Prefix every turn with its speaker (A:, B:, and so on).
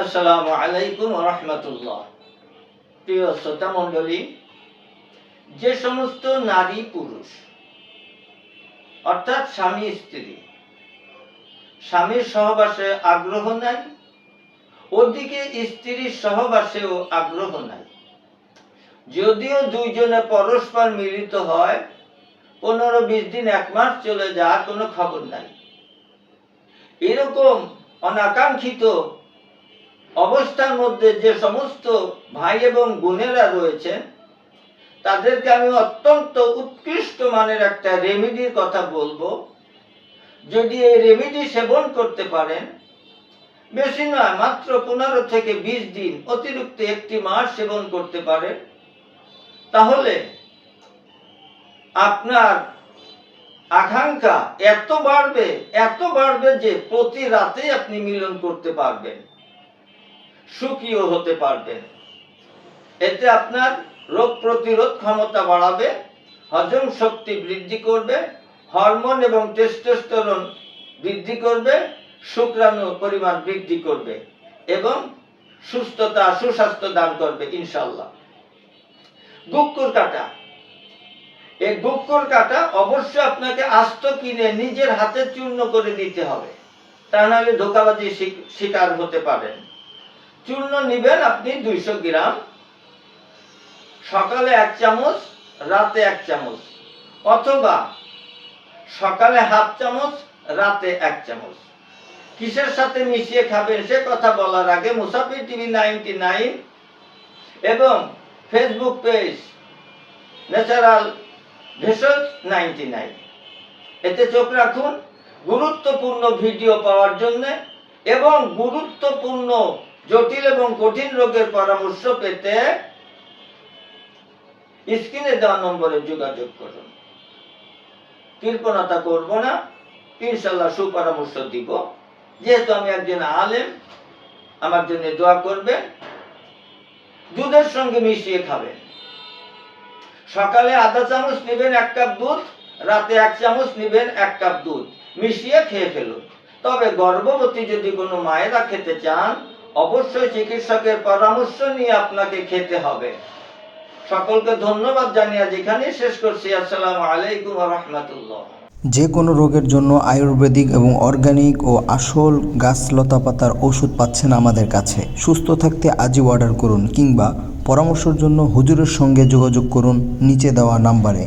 A: আসসালামু আলাইকুম ওয়া রাহমাতুল্লাহ। প্রিয় শ্রোতা মণ্ডলী, যে সমস্ত নারী পুরুষ অর্থাৎ স্বামী স্ত্রী স্বামীর সহবাসে আগ্রহ নাই, ওদিকে স্ত্রীর সহবাসেও আগ্রহ নাই, যদিও দুইজনে পরস্পর মিলিত হয় 15-20 দিন 1 মাস চলে যাওয়ার কোনো খবর নাই, এরকম অনাকাঙ্ক্ষিত অবস্থার মধ্যে যে সমস্ত ভাই এবং বোনেরা রয়েছেন তাদেরকে আমি অত্যন্ত উৎকৃষ্ট মানের একটা রেমেডির কথা বলবো। যদি এই রেমেডি সেবন করতে পারেন, বেশি নয়, মাত্র 15 থেকে 20 দিন, অতিরিক্ত 1 মাস সেবন করতে পারেন, তাহলে আপনার আকাঙ্ক্ষা এত বাড়বে যে প্রতি রাতে আপনি মিলন করতে পারবেন, সুখীও হতে পারবেন। এতে আপনার রোগ প্রতিরোধ ক্ষমতা বাড়াবে, হজম শক্তি বৃদ্ধি করবে, হরমোন এবং টেস্টোস্টেরন বৃদ্ধি করবে, শুক্রাণু পরিমাণ বৃদ্ধি করবে এবং সুস্বাস্থ্য দান করবে ইনশাআল্লাহ। গুক্কুর কাটা, এই গুক্কুর কাটা অবশ্যই আপনাকে আস্ত কিনে নিজের হাতে চূর্ণ করে নিতে হবে, তা নাহলে ধোঁকাবাজি শিকার হতে পারেন। চূর্ণ নিবেন আপনি 200 গ্রাম, সকালে 1 চামচ, রাতে 1 চামচ, অথবা সকালে হাফ চামচ, রাতে 1 চামচ। কিসের সাথে মিশিয়ে খাবেন সে কথা বলার আগে মুসাফির টিভি 99 এবং ফেসবুক পেজ ন্যাচারাল ভেষজ 99, এতে চোখ রাখুন গুরুত্বপূর্ণ ভিডিও পাওয়ার জন্য এবং গুরুত্বপূর্ণ জটিল এবং কঠিন রোগের পরামর্শ পেতে স্ক্রিনে দেওয়া নম্বরে যোগাযোগ করুন। কৃপণতা করব না, ইনশাআল্লাহ সুপরামর্শ দিব। যেহেতু আমি একজন আলেম, আমার জন্য দোয়া করবেন। দুধের সঙ্গে মিশিয়ে খাবেন। সকালে আধা চামচ নেবেন 1 কাপ দুধ, রাতে 1 চামচ নেবেন 1 কাপ দুধ, মিশিয়ে খেয়ে ফেলুন। তবে গর্ভবতী যদি কোনো মায়েরা খেতে চান, অবশ্যই চিকিৎসকের পরামর্শ নিয়ে আপনাকে খেতে হবে। সকলকে ধন্যবাদ জানিয়ে যেখানে শেষ করছি। আসসালামু আলাইকুম ওয়া রাহমাতুল্লাহ।
B: যে কোনো রোগের জন্য আয়ুর্বেদিক এবং অর্গানিক ও আসল গাছ লতাপাতার ওষুধ পাচ্ছেন আমাদের কাছে। সুস্থ থাকতে আজই অর্ডার করুন কিংবা পরামর্শের জন্য হুজুরের সঙ্গে যোগাযোগ করুন নিচে দেওয়া নাম্বারে।